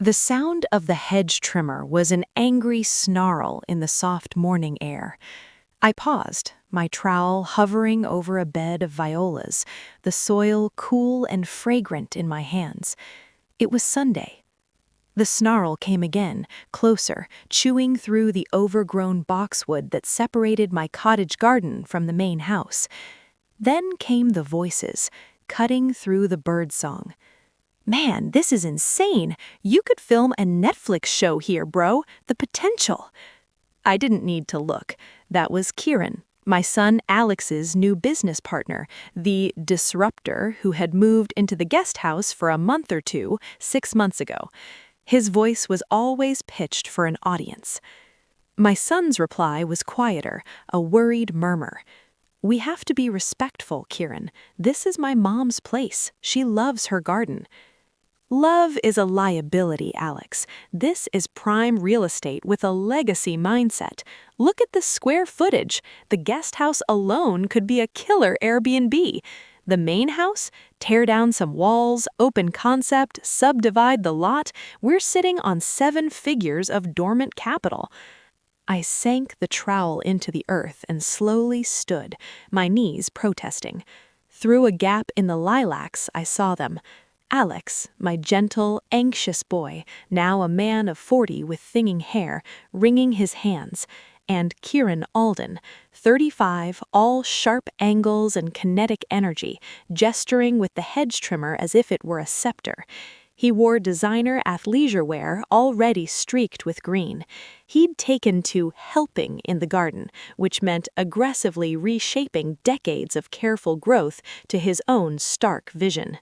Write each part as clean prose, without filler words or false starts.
The sound of the hedge trimmer was an angry snarl in the soft morning air. I paused, my trowel hovering over a bed of violas, the soil cool and fragrant in my hands. It was Sunday. The snarl came again, closer, chewing through the overgrown boxwood that separated my cottage garden from the main house. Then came the voices, cutting through the birdsong. "Man, this is insane! You could film a Netflix show here, bro! The potential!" I didn't need to look. That was Kieran, my son Alex's new business partner, the disruptor who had moved into the guest house for a month or two, 6 months ago. His voice was always pitched for an audience. My son's reply was quieter, a worried murmur. "We have to be respectful, Kieran. This is my mom's place. She loves her garden." Love is a liability, Alex. This is prime real estate with a legacy mindset. Look at the square footage. The guest house alone could be a killer Airbnb. The main house? Tear down some walls, open concept, subdivide the lot. We're sitting on 7 figures of dormant capital. I sank the trowel into the earth and slowly stood, my knees protesting. Through a gap in the lilacs, I saw them. Alex, my gentle, anxious boy, now a man of 40 with thinning hair, wringing his hands, and Kieran Alden, 35, all sharp angles and kinetic energy, gesturing with the hedge trimmer as if it were a scepter. He wore designer athleisure wear already streaked with green. He'd taken to helping in the garden, which meant aggressively reshaping decades of careful growth to his own stark vision.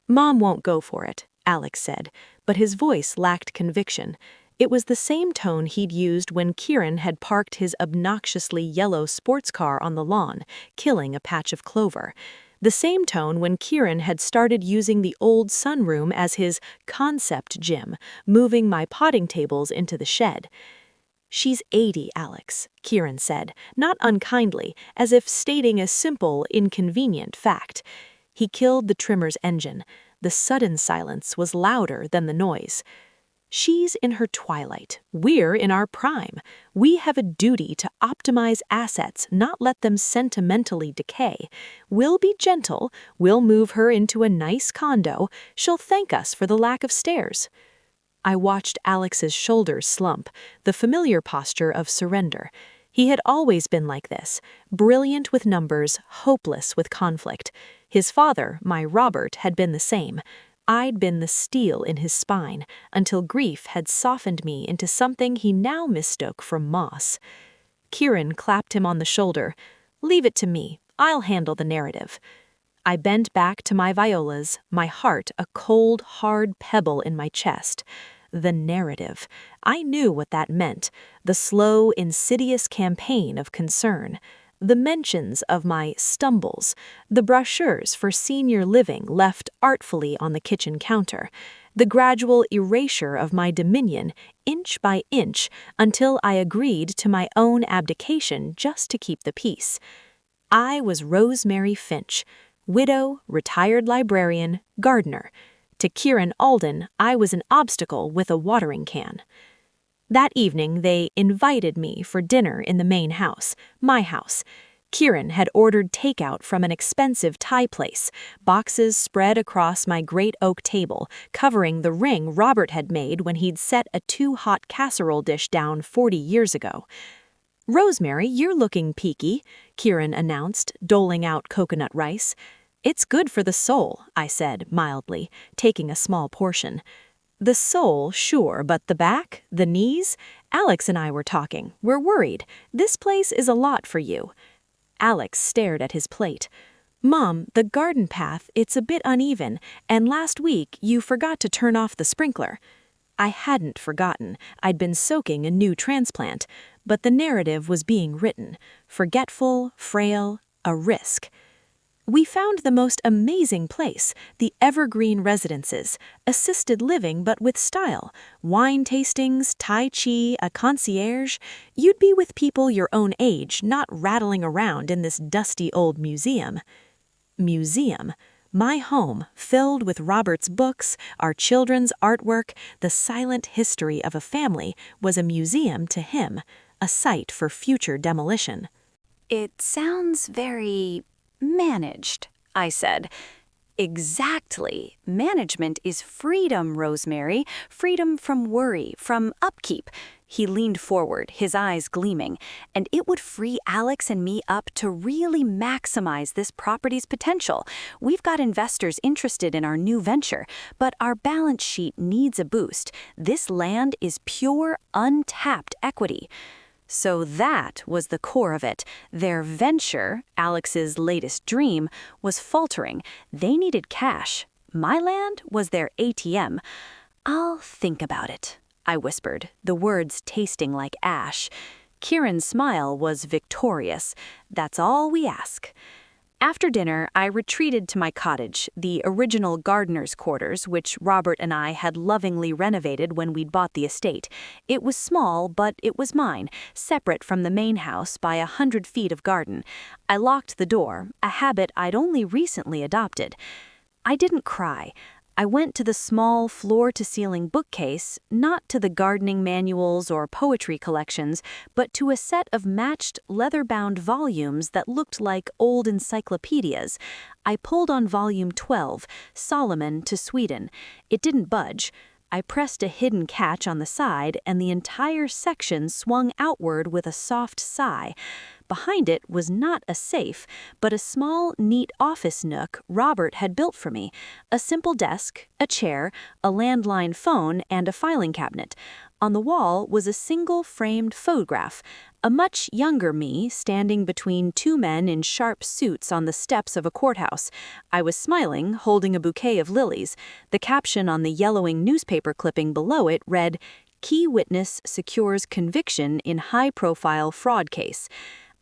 "Mom won't go for it," Alex said, but his voice lacked conviction. It was the same tone he'd used when Kieran had parked his obnoxiously yellow sports car on the lawn, killing a patch of clover. The same tone when Kieran had started using the old sunroom as his concept gym, moving my potting tables into the shed. "She's 80, Alex," Kieran said, not unkindly, as if stating a simple, inconvenient fact. He killed the trimmer's engine. The sudden silence was louder than the noise. "She's in her twilight. We're in our prime. We have a duty to optimize assets, not let them sentimentally decay. We'll be gentle. We'll move her into a nice condo. She'll thank us for the lack of stairs." I watched Alex's shoulders slump, the familiar posture of surrender. He had always been like this, brilliant with numbers, hopeless with conflict. His father, my Robert, had been the same. I'd been the steel in his spine, until grief had softened me into something he now mistook for moss. Kieran clapped him on the shoulder. "Leave it to me. I'll handle the narrative." I bent back to my violas, my heart a cold, hard pebble in my chest. The narrative. I knew what that meant. The slow, insidious campaign of concern. The mentions of my stumbles, the brochures for senior living left artfully on the kitchen counter, the gradual erasure of my dominion, inch by inch, until I agreed to my own abdication just to keep the peace. I was Rosemary Finch, widow, retired librarian, gardener. To Kieran Alden, I was an obstacle with a watering can. That evening, they invited me for dinner in the main house, my house. Kieran had ordered takeout from an expensive Thai place, boxes spread across my great oak table, covering the ring Robert had made when he'd set a too-hot casserole dish down 40 years ago. "Rosemary, you're looking peaky," Kieran announced, doling out coconut rice. "It's good for the soul," I said mildly, taking a small portion. "The soul, sure, but the back? The knees? Alex and I were talking. We're worried. This place is a lot for you." Alex stared at his plate. "Mom, the garden path, it's a bit uneven, and last week you forgot to turn off the sprinkler." I hadn't forgotten. I'd been soaking a new transplant. But the narrative was being written. Forgetful, frail, a risk. "We found the most amazing place, the Evergreen Residences, assisted living but with style, wine tastings, tai chi, a concierge. You'd be with people your own age, not rattling around in this dusty old museum." Museum. My home, filled with Robert's books, our children's artwork, the silent history of a family, was a museum to him, a site for future demolition. It sounds very managed, I said. Exactly. Management is freedom, Rosemary. Freedom from worry, from upkeep. He leaned forward, his eyes gleaming, and it would free Alex and me up to really maximize this property's potential. We've got investors interested in our new venture, but our balance sheet needs a boost. This land is pure, untapped equity. So that was the core of it. Their venture, Alex's latest dream, was faltering. They needed cash. My land was their ATM. "I'll think about it," I whispered, the words tasting like ash. Kieran's smile was victorious. "That's all we ask." After dinner, I retreated to my cottage, the original gardener's quarters, which Robert and I had lovingly renovated when we'd bought the estate. It was small, but it was mine, separate from the main house by 100 feet of garden. I locked the door, a habit I'd only recently adopted. I didn't cry. I went to the small floor-to-ceiling bookcase, not to the gardening manuals or poetry collections, but to a set of matched leather-bound volumes that looked like old encyclopedias. I pulled on volume 12, Solomon to Sweden. It didn't budge. I pressed a hidden catch on the side, and the entire section swung outward with a soft sigh. Behind it was not a safe, but a small, neat office nook Robert had built for me. A simple desk, a chair, a landline phone, and a filing cabinet. On the wall was a single framed photograph, a much younger me standing between two men in sharp suits on the steps of a courthouse. I was smiling, holding a bouquet of lilies. The caption on the yellowing newspaper clipping below it read, "Key witness secures conviction in high-profile fraud case."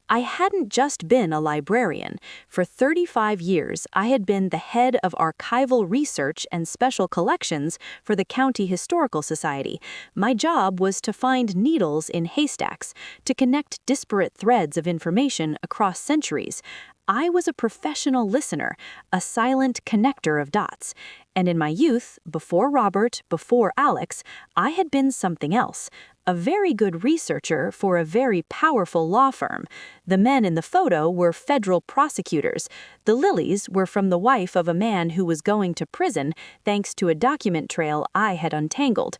I hadn't just been a librarian. For 35 years, I had been the head of archival research and special collections for the County Historical Society. My job was to find needles in haystacks, to connect disparate threads of information across centuries. I was a professional listener, a silent connector of dots. And in my youth, before Robert, before Alex, I had been something else. A very good researcher for a very powerful law firm. The men in the photo were federal prosecutors. The lilies were from the wife of a man who was going to prison thanks to a document trail I had untangled.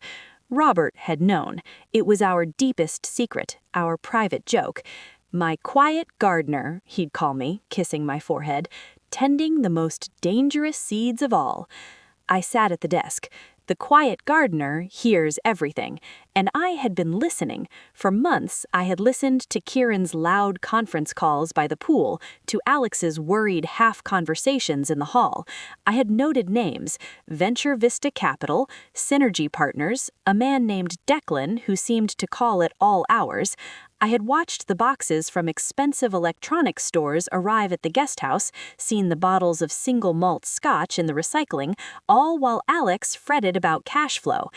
Robert had known. It was our deepest secret, our private joke. My quiet gardener, he'd call me, kissing my forehead, tending the most dangerous seeds of all. I sat at the desk. The quiet gardener hears everything, and I had been listening. For months, I had listened to Kieran's loud conference calls by the pool, to Alex's worried half-conversations in the hall. I had noted names, Venture Vista Capital, Synergy Partners, a man named Declan who seemed to call at all hours. I had watched the boxes from expensive electronics stores arrive at the guest house, seen the bottles of single malt scotch in the recycling, all while Alex fretted about cash flow.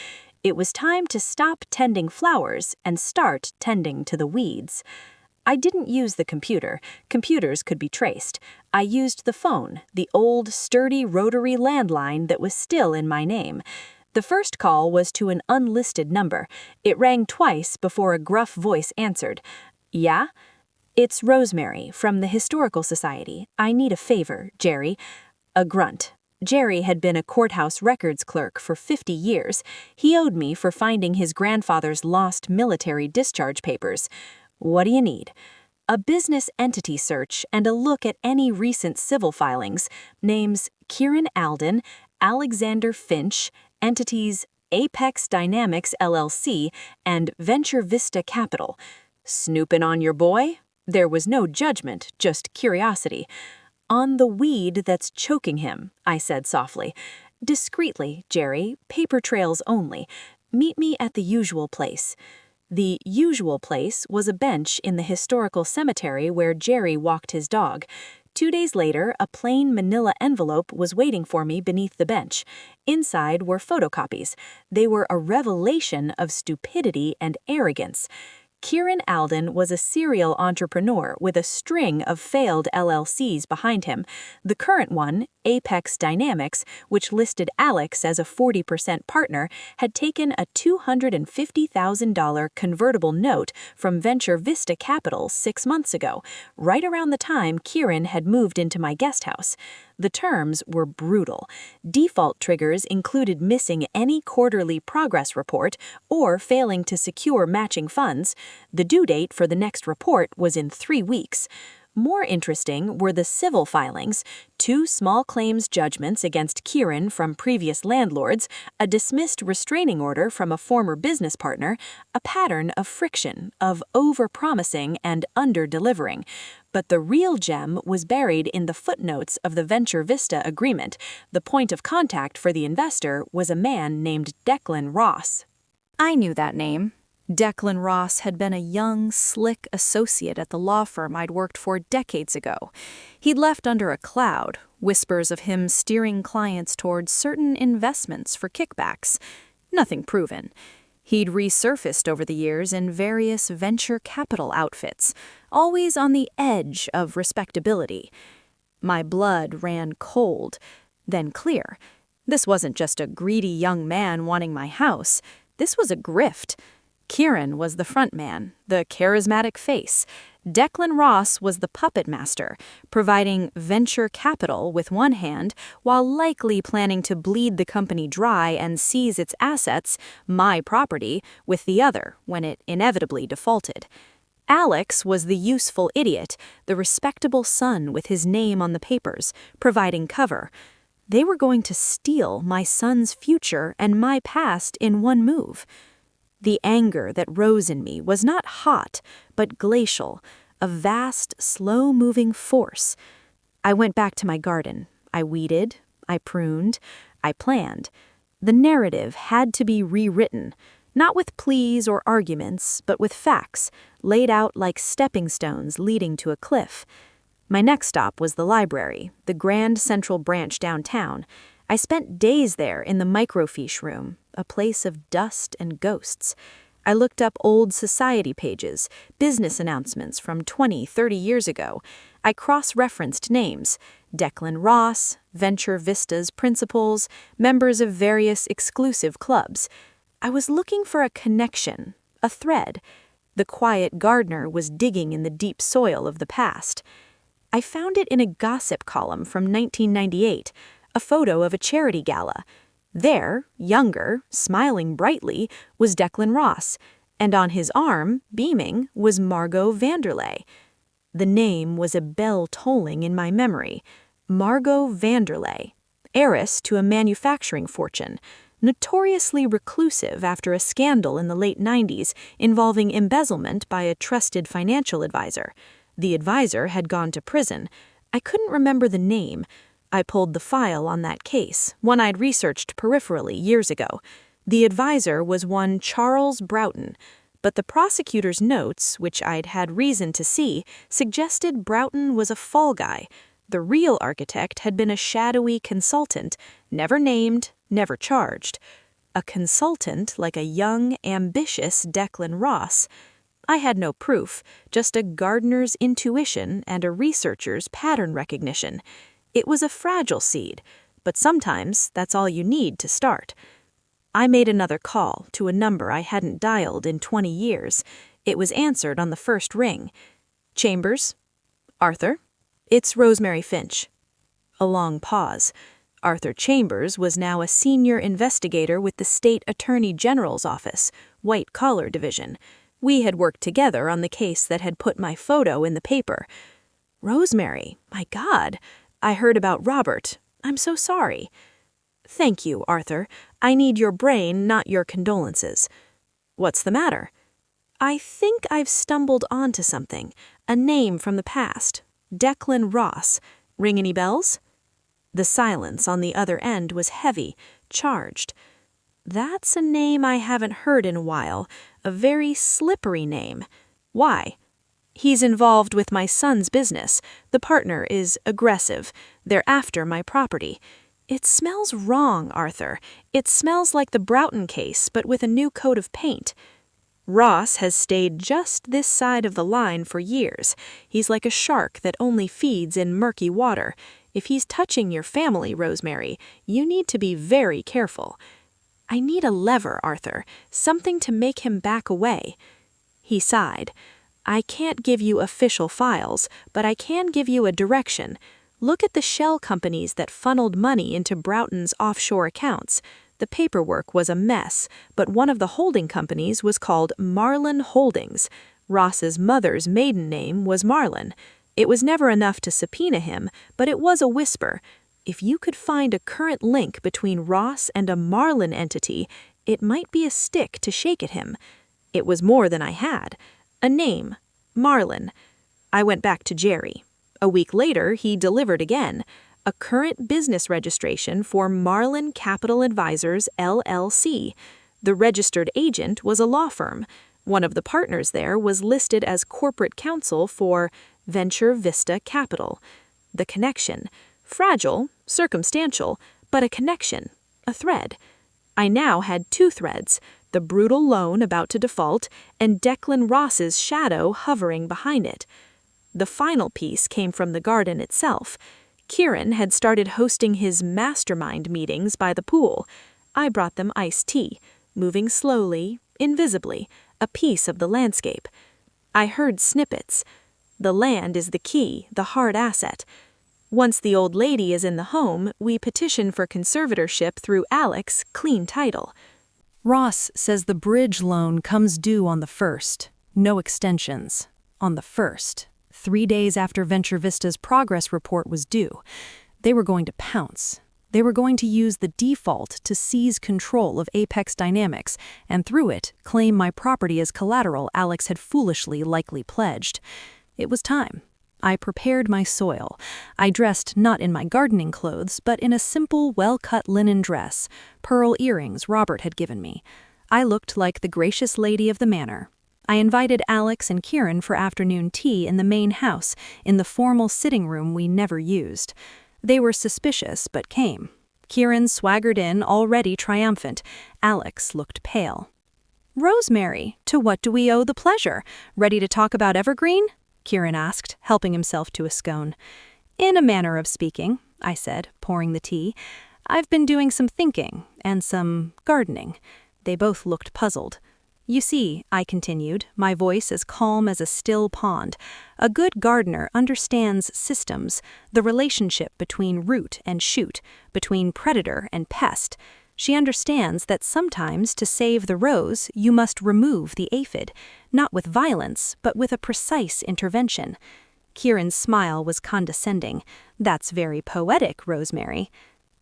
It was time to stop tending flowers and start tending to the weeds. I didn't use the computer. Computers could be traced. I used the phone, the old, sturdy rotary landline that was still in my name. The first call was to an unlisted number. It rang twice before a gruff voice answered. "Yeah? It's Rosemary from the Historical Society. I need a favor, Jerry." A grunt. Jerry had been a courthouse records clerk for 50 years. He owed me for finding his grandfather's lost military discharge papers. "What do you need?" "A business entity search and a look at any recent civil filings. Names Kieran Alden, Alexander Finch, entities Apex Dynamics LLC, and Venture Vista Capital." "Snooping on your boy?" There was no judgment, just curiosity. "On the weed that's choking him," I said softly. "Discreetly, Jerry, paper trails only. Meet me at the usual place." The usual place was a bench in the historical cemetery where Jerry walked his dog. 2 days later, a plain manila envelope was waiting for me beneath the bench. Inside were photocopies. They were a revelation of stupidity and arrogance. Kieran Alden was a serial entrepreneur with a string of failed LLCs behind him. The current one, Apex Dynamics, which listed Alex as a 40% partner, had taken a $250,000 convertible note from Venture Vista Capital 6 months ago, right around the time Kieran had moved into my guest house. The terms were brutal. Default triggers included missing any quarterly progress report or failing to secure matching funds. The due date for the next report was in 3 weeks. More interesting were the civil filings: 2 small claims judgments against Kieran from previous landlords, a dismissed restraining order from a former business partner, a pattern of friction, of over-promising and under-delivering. But the real gem was buried in the footnotes of the Venture Vista agreement. The point of contact for the investor was a man named Declan Ross. I knew that name. Declan Ross had been a young, slick associate at the law firm I'd worked for decades ago. He'd left under a cloud, whispers of him steering clients towards certain investments for kickbacks. Nothing proven. He'd resurfaced over the years in various venture capital outfits, always on the edge of respectability. My blood ran cold, then clear. This wasn't just a greedy young man wanting my house. This was a grift. Kieran was the front man, the charismatic face. Declan Ross was the puppet master, providing venture capital with one hand while likely planning to bleed the company dry and seize its assets, my property, with the other when it inevitably defaulted. Alex was the useful idiot, the respectable son with his name on the papers, providing cover. They were going to steal my son's future and my past in one move. The anger that rose in me was not hot, but glacial, a vast, slow-moving force. I went back to my garden. I weeded, I pruned, I planned. The narrative had to be rewritten, not with pleas or arguments, but with facts, laid out like stepping stones leading to a cliff. My next stop was the library, the Grand Central Branch downtown. I spent days there in the microfiche room, a place of dust and ghosts. I looked up old society pages, business announcements from 20, 30 years ago. I cross-referenced names: Declan Ross, Venture Vista's principals, members of various exclusive clubs. I was looking for a connection, a thread. The quiet gardener was digging in the deep soil of the past. I found it in a gossip column from 1998, a photo of a charity gala. There, younger, smiling brightly, was Declan Ross, and on his arm, beaming, was Margot Vanderlei. The name was a bell tolling in my memory. Margot Vanderlei, heiress to a manufacturing fortune, notoriously reclusive after a scandal in the late 90s involving embezzlement by a trusted financial advisor. The advisor had gone to prison. I couldn't remember the name. I pulled the file on that case, one I'd researched peripherally years ago. The advisor was one Charles Broughton, but the prosecutor's notes, which I'd had reason to see, suggested Broughton was a fall guy. The real architect had been a shadowy consultant, never named, never charged. A consultant like a young, ambitious Declan Ross. I had no proof, just a gardener's intuition and a researcher's pattern recognition. It was a fragile seed, but sometimes that's all you need to start. I made another call to a number I hadn't dialed in 20 years. It was answered on the first ring. Chambers? Arthur? It's Rosemary Finch. A long pause. Arthur Chambers was now a senior investigator with the State Attorney General's office, White Collar Division. We had worked together on the case that had put my photo in the paper. Rosemary, my God. I heard about Robert. I'm so sorry. Thank you, Arthur. I need your brain, not your condolences. What's the matter? I think I've stumbled onto something. A name from the past. Declan Ross. Ring any bells? The silence on the other end was heavy, charged. That's a name I haven't heard in a while. A very slippery name. Why? He's involved with my son's business. The partner is aggressive. They're after my property. It smells wrong, Arthur. It smells like the Broughton case, but with a new coat of paint. Ross has stayed just this side of the line for years. He's like a shark that only feeds in murky water. If he's touching your family, Rosemary, you need to be very careful. I need a lever, Arthur, something to make him back away. He sighed. I can't give you official files, but I can give you a direction. Look at the shell companies that funneled money into Broughton's offshore accounts. The paperwork was a mess, but one of the holding companies was called Marlin Holdings. Ross's mother's maiden name was Marlin. It was never enough to subpoena him, but it was a whisper. If you could find a current link between Ross and a Marlin entity, it might be a stick to shake at him. It was more than I had. A name, Marlin. I went back to Jerry. A week later, he delivered again. A current business registration for Marlin Capital Advisors, LLC. The registered agent was a law firm. One of the partners there was listed as corporate counsel for Venture Vista Capital. The connection. Fragile, circumstantial, but a connection, a thread. I now had two threads, the brutal loan about to default and Declan Ross's shadow hovering behind it. The final piece came from the garden itself. Kieran had started hosting his mastermind meetings by the pool. I brought them iced tea, moving slowly, invisibly, a piece of the landscape. I heard snippets. The land is the key, the hard asset. Once the old lady is in the home, we petition for conservatorship through Alex, clean title. Ross says the bridge loan comes due on the 1st. No extensions. On the 1st. 3 days after Venture Vista's progress report was due. They were going to pounce. They were going to use the default to seize control of Apex Dynamics, and through it, claim my property as collateral Alex had foolishly likely pledged. It was time. I prepared my soil. I dressed not in my gardening clothes, but in a simple, well-cut linen dress, pearl earrings Robert had given me. I looked like the gracious lady of the manor. I invited Alex and Kieran for afternoon tea in the main house, in the formal sitting room we never used. They were suspicious, but came. Kieran swaggered in, already triumphant. Alex looked pale. "Rosemary, to what do we owe the pleasure? Ready to talk about Evergreen?" Kieran asked, helping himself to a scone. "In a manner of speaking," I said, pouring the tea. "I've been doing some thinking, and some gardening." They both looked puzzled. "You see," I continued, my voice as calm as a still pond, "a good gardener understands systems, the relationship between root and shoot, between predator and pest. She understands that sometimes to save the rose, you must remove the aphid, not with violence, but with a precise intervention." Kieran's smile was condescending. "That's very poetic, Rosemary."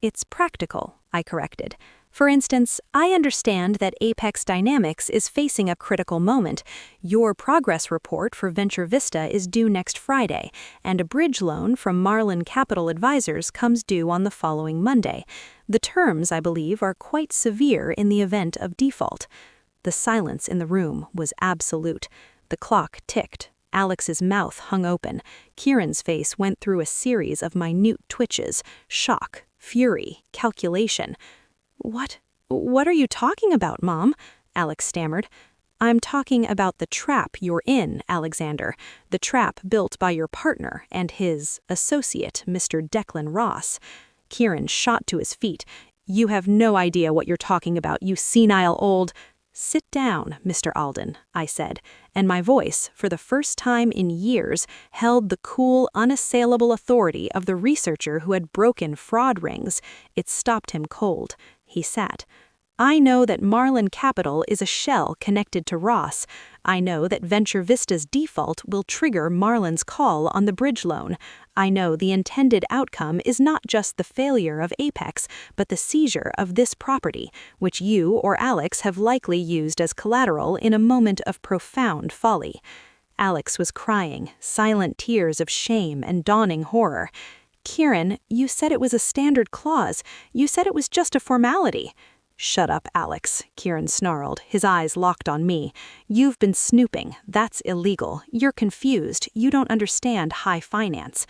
"It's practical," I corrected. "For instance, I understand that Apex Dynamics is facing a critical moment. Your progress report for Venture Vista is due next Friday, and a bridge loan from Marlin Capital Advisors comes due on the following Monday. The terms, I believe, are quite severe in the event of default." The silence in the room was absolute. The clock ticked. Alex's mouth hung open. Kieran's face went through a series of minute twitches, shock, fury, calculation. What are you talking about, Mom?" Alex stammered. "I'm talking about the trap you're in, Alexander. The trap built by your partner and his associate, Mr. Declan Ross." Kieran shot to his feet. "You have no idea what you're talking about, you senile old—" "Sit down, Mr. Alden," I said, and my voice, for the first time in years, held the cool, unassailable authority of the researcher who had broken fraud rings. It stopped him cold. He sat. "I know that Marlin Capital is a shell connected to Ross. I know that Venture Vista's default will trigger Marlin's call on the bridge loan. I know the intended outcome is not just the failure of Apex, but the seizure of this property, which you or Alex have likely used as collateral in a moment of profound folly." Alex was crying, silent tears of shame and dawning horror. "Kieran, you said it was a standard clause. You said it was just a formality." "Shut up, Alex," Kieran snarled, his eyes locked on me. "You've been snooping. That's illegal. You're confused. You don't understand high finance."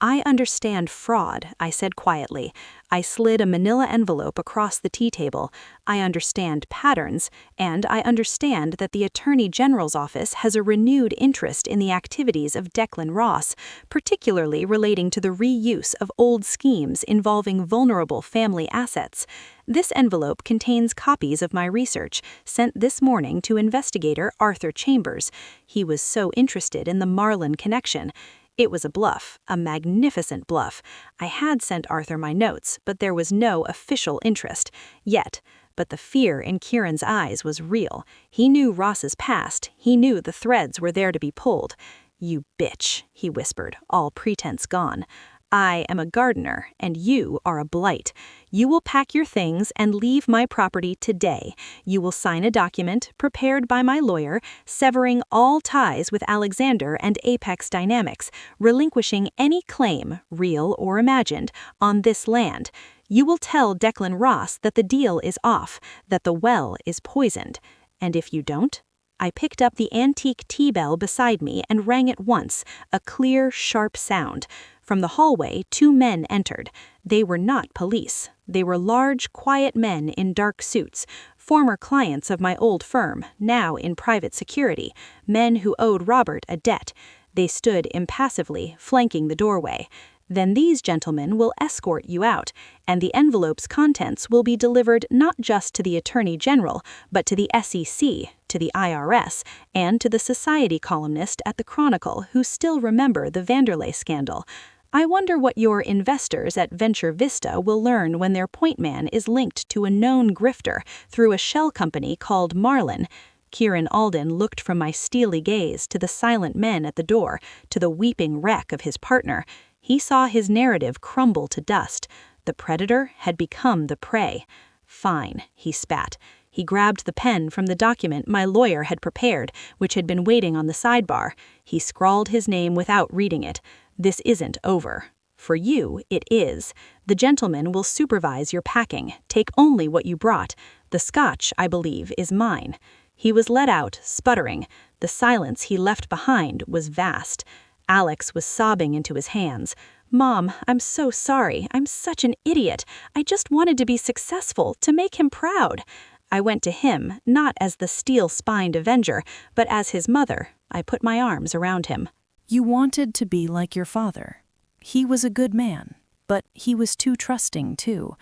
I understand fraud, I said quietly. I slid a manila envelope across the tea table. I understand patterns, and I understand that the Attorney General's office has a renewed interest in the activities of Declan Ross, particularly relating to the reuse of old schemes involving vulnerable family assets. This envelope contains copies of my research, sent this morning to investigator Arthur Chambers. He was so interested in the Marlin connection. It was a bluff, a magnificent bluff. I had sent Arthur my notes, but there was no official interest yet. But the fear in Kieran's eyes was real. He knew Ross's past. He knew the threads were there to be pulled. "You bitch," he whispered, all pretense gone. "I am a gardener, and you are a blight. You will pack your things and leave my property today. You will sign a document, prepared by my lawyer, severing all ties with Alexander and Apex Dynamics, relinquishing any claim, real or imagined, on this land. You will tell Declan Ross that the deal is off, that the well is poisoned. And if you don't?" I picked up the antique tea bell beside me and rang it once, a clear, sharp sound. From the hallway, 2 men entered. They were not police. They were large, quiet men in dark suits, former clients of my old firm, now in private security, men who owed Robert a debt. They stood impassively, flanking the doorway. "Then these gentlemen will escort you out, and the envelope's contents will be delivered not just to the Attorney General, but to the SEC, to the IRS, and to the society columnist at the Chronicle who still remember the Vanderlei scandal. I wonder what your investors at Venture Vista will learn when their point man is linked to a known grifter through a shell company called Marlin." Kieran Alden looked from my steely gaze to the silent men at the door, to the weeping wreck of his partner. He saw his narrative crumble to dust. The predator had become the prey. "Fine," he spat. He grabbed the pen from the document my lawyer had prepared, which had been waiting on the sidebar. He scrawled his name without reading it. "This isn't over. For you, it is. The gentleman will supervise your packing. Take only what you brought. The scotch, I believe, is mine." He was let out, sputtering. The silence he left behind was vast. Alex was sobbing into his hands. "Mom, I'm so sorry. I'm such an idiot. I just wanted to be successful, to make him proud." I went to him, not as the steel-spined avenger, but as his mother. I put my arms around him. You wanted to be like your father. He was a good man, but he was too trusting, too.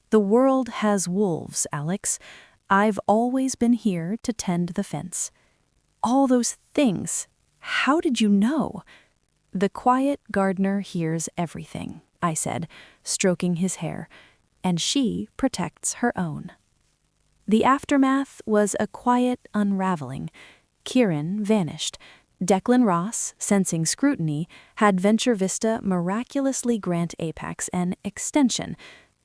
The world has wolves, Alex. I've always been here to tend the fence. All those things. How did you know? The quiet gardener hears everything, I said, stroking his hair, and she protects her own. The aftermath was a quiet unraveling. Kieran vanished. Declan Ross, sensing scrutiny, had Venture Vista miraculously grant Apex an extension.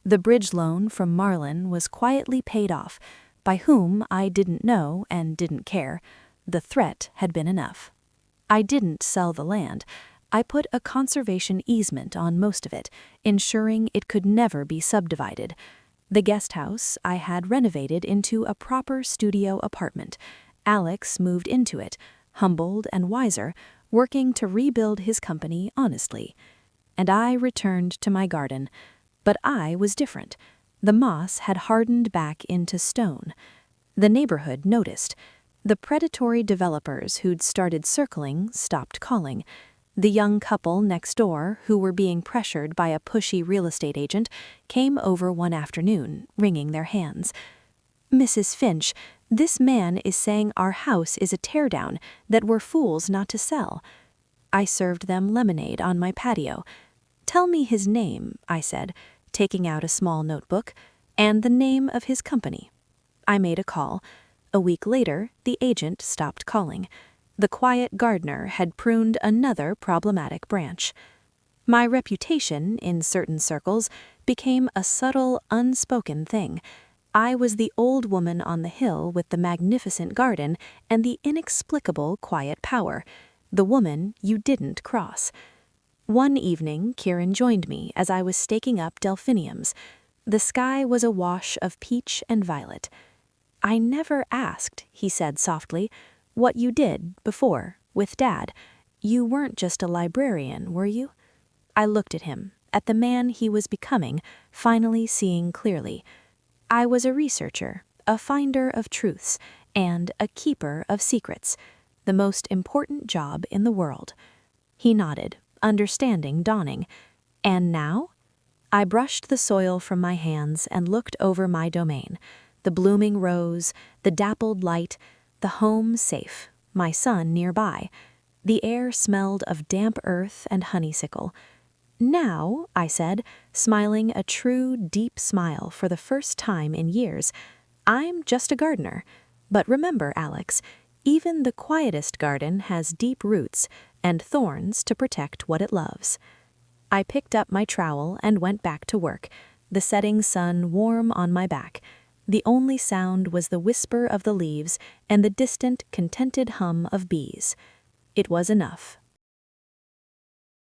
The bridge loan from Marlin was quietly paid off, by whom I didn't know and didn't care. The threat had been enough. I didn't sell the land. I put a conservation easement on most of it, ensuring it could never be subdivided. The guest house I had renovated into a proper studio apartment. Alex moved into it, humbled and wiser, working to rebuild his company honestly. And I returned to my garden. But I was different. The moss had hardened back into stone. The neighborhood noticed. The predatory developers who'd started circling stopped calling. The young couple next door, who were being pressured by a pushy real estate agent, came over one afternoon, wringing their hands. "Mrs. Finch, this man is saying our house is a teardown, that we're fools not to sell." I served them lemonade on my patio. "Tell me his name," I said, taking out a small notebook, "and the name of his company." I made a call. A week later, the agent stopped calling. The quiet gardener had pruned another problematic branch. My reputation, in certain circles, became a subtle, unspoken thing. I was the old woman on the hill with the magnificent garden and the inexplicable quiet power, the woman you didn't cross. One evening, Kieran joined me as I was staking up delphiniums. The sky was a wash of peach and violet. "I never asked," he said softly, "what you did before, with Dad. You weren't just a librarian, were you?" I looked at him, at the man he was becoming, finally seeing clearly. I was a researcher, a finder of truths, and a keeper of secrets, the most important job in the world. He nodded, understanding dawning. And now? I brushed the soil from my hands and looked over my domain. The blooming rose, the dappled light, the home safe, my son nearby. The air smelled of damp earth and honeysuckle. Now, I said, smiling a true, deep smile for the first time in years, I'm just a gardener. But remember, Alex, even the quietest garden has deep roots and thorns to protect what it loves. I picked up my trowel and went back to work, the setting sun warm on my back. The only sound was the whisper of the leaves and the distant, contented hum of bees. It was enough.